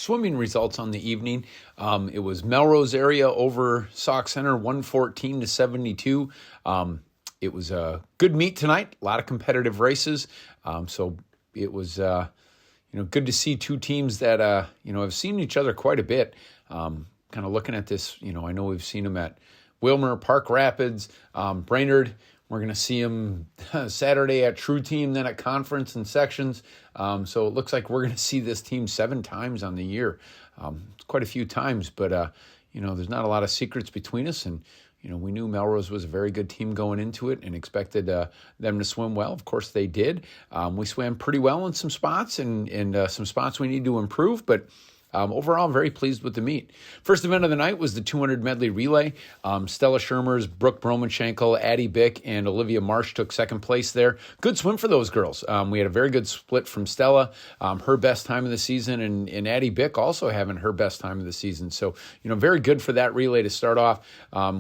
swimming results on the evening. It was Melrose area over Sauk Center, 114-72. It was a good meet tonight, a lot of competitive races. So it was, good to see two teams that, have seen each other quite a bit. Kind of looking at this, I know we've seen them at Wilmer, Park Rapids, Brainerd. We're going to see them Saturday at True Team, then at Conference and Sections. So it looks like we're going to see this team 7 times on the year. It's quite a few times, but, there's not a lot of secrets between us. And, we knew Melrose was a very good team going into it and expected them to swim well. Of course, they did. We swam pretty well in some spots and some spots we need to improve, but overall, I'm very pleased with the meet. First event of the night was the 200 medley relay. Stella Shermers, Brooke Bromanchenko, Addie Bick, and Olivia Marsh took second place there. Good swim for those girls. We had a very good split from Stella, her best time of the season, and Addie Bick also having her best time of the season. So, very good for that relay to start off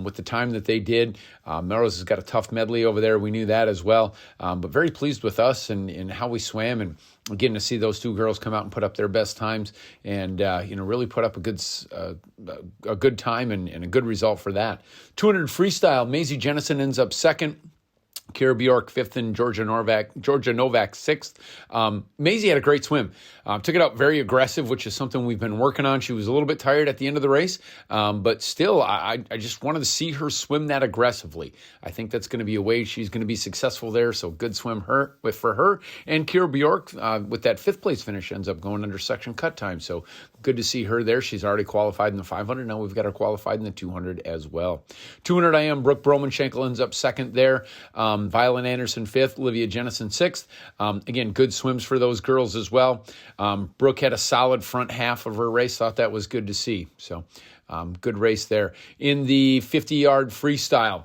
with the time that they did. Melrose has got a tough medley over there. We knew that as well. But very pleased with us and how we swam, and getting to see those two girls come out and put up their best times and, really put up a good time and a good result for that. 200 freestyle, Maisie Jennison ends up second. Kira Bjork, 5th, and Georgia Novak, 6th. Maisie had a great swim. Took it out very aggressive, which is something we've been working on. She was a little bit tired at the end of the race, but still, I just wanted to see her swim that aggressively. I think that's going to be a way she's going to be successful there, so good swim for her. And Kira Bjork, with that 5th place finish, ends up going under section cut time, so good to see her there. She's already qualified in the 500. Now we've got her qualified in the 200 as well. 200 IM, Brooke Bromanchenko ends up second there. Violet Anderson 5th, Olivia Jennison 6th. Again, good swims for those girls as well. Brooke had a solid front half of her race. Thought that was good to see. So good race there. In the 50-yard freestyle,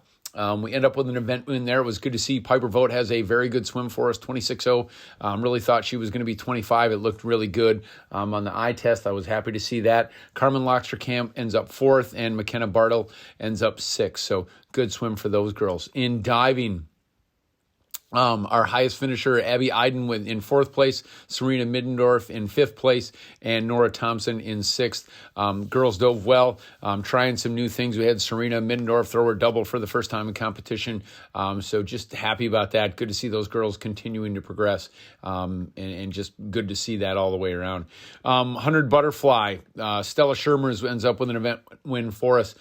we end up with an event win there. It was good to see. Piper Vogt has a very good swim for us, 26.0. Really thought she was going to be 25. It looked really good on the eye test. I was happy to see that. Carmen Loxterkamp ends up 4th, and McKenna Bartle ends up 6th. So good swim for those girls. In diving, our highest finisher, Abby Iden, in 4th place, Serena Middendorf in 5th place, and Nora Thompson in 6th. Girls dove well, trying some new things. We had Serena Middendorf throw her double for the first time in competition, so just happy about that. Good to see those girls continuing to progress, and just good to see that all the way around. 100 butterfly, Stella Shermers ends up with an event win for us.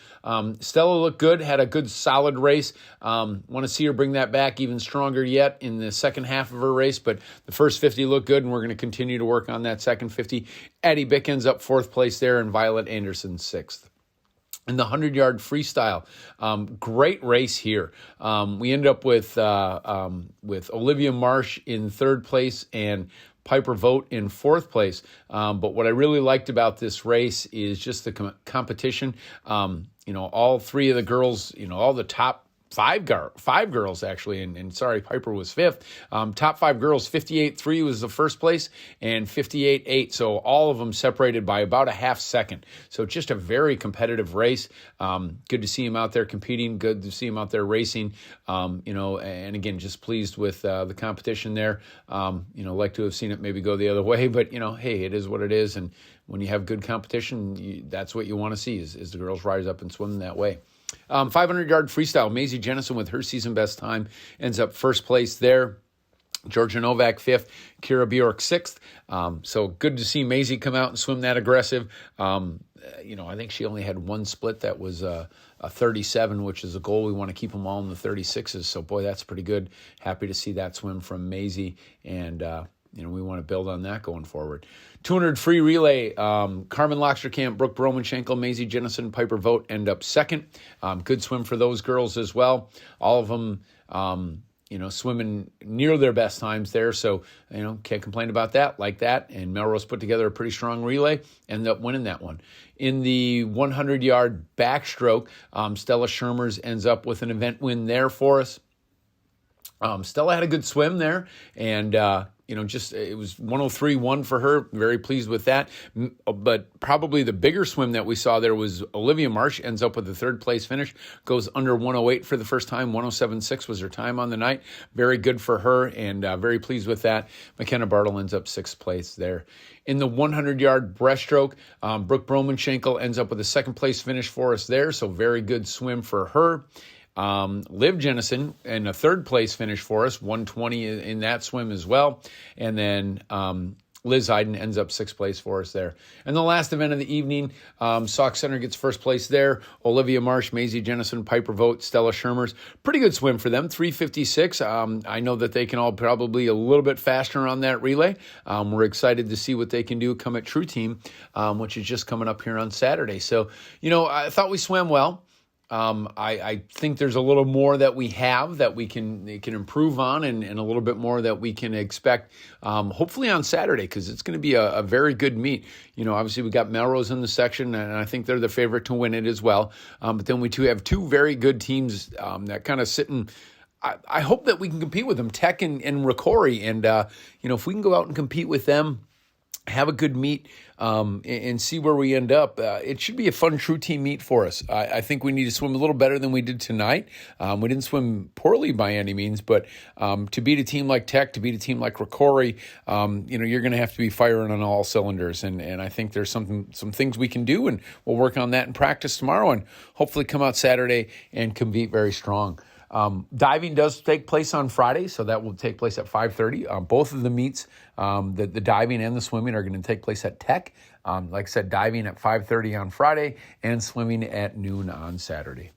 Stella looked good, had a good solid race. Want to see her bring that back even stronger yet in the second half of her race, but the first 50 looked good, and we're going to continue to work on that second 50. Addie Bick ends up 4th place there, and Violet Anderson 6th. In the 100-yard freestyle, great race here. We end up with Olivia Marsh in 3rd place and Piper Vogt in 4th place. But what I really liked about this race is just the competition. All 3 of the girls, all the top five girls actually, and sorry, Piper was 5th. Top 5 girls, 58.3 was the first place, and 58.8. So all of them separated by about a half second. So just a very competitive race. Good to see him out there competing. Good to see him out there racing. And again, just pleased with the competition there. Like to have seen it maybe go the other way, but hey, it is what it is. And when you have good competition, that's what you want to see is the girls rise up and swim that way. 500-yard freestyle, Maisie Jennison with her season best time ends up 1st place there. Georgia Novak 5th, Kira Bjork 6th. So good to see Maisie come out and swim that aggressive. I think she only had one split that was a 37, which is a goal. We want to keep them all in the 36s. So, boy, that's pretty good. Happy to see that swim from Maisie, and we want to build on that going forward. 200 free relay, Carmen Loxterkamp, Brooke Bromanchenko, Maisie Jennison, Piper Vogt end up 2nd. Good swim for those girls as well. All of them, swimming near their best times there. So, can't complain about that like that. And Melrose put together a pretty strong relay, ended up winning that one. In the 100-yard backstroke, Stella Shermers ends up with an event win there for us. Stella had a good swim there, and just it was 103.1 for her. Very pleased with that. But probably the bigger swim that we saw there was Olivia Marsh ends up with a third place finish, goes under 108 for the first time. 107.6 was her time on the night. Very good for her, and very pleased with that. McKenna Bartle ends up sixth place there. In the 100-yard breaststroke, Brooke Bromanschenkel ends up with a second place finish for us there, so very good swim for her. Liv Jennison in a third place finish for us, 120 in that swim as well. And then Liz Iden ends up sixth place for us there. And the last event of the evening, Sauk Center gets first place there. Olivia Marsh, Maisie Jennison, Piper Vogt, Stella Shermers. Pretty good swim for them, 3:56. I know that they can all probably a little bit faster on that relay. We're excited to see what they can do come at True Team, which is just coming up here on Saturday. So, I thought we swam well. I think there's a little more that we have that we can improve on, and a little bit more that we can expect, hopefully on Saturday, because it's going to be a very good meet. Obviously we got Melrose in the section, and I think they're the favorite to win it as well. But then we have two very good teams that kind of sit in. I hope that we can compete with them, Tech and Ricori, and if we can go out and compete with them, have a good meet, and see where we end up. It should be a fun True Team meet for us. I think we need to swim a little better than we did tonight. We didn't swim poorly by any means, but to beat a team like Tech, to beat a team like Ricori, you're going to have to be firing on all cylinders. And I think there's some things we can do, and we'll work on that in practice tomorrow, and hopefully come out Saturday and compete very strong. Diving does take place on Friday, so that will take place at 5:30. Both of the meets, the diving and the swimming, are going to take place at Tech. Like I said, diving at 5:30 on Friday and swimming at noon on Saturday.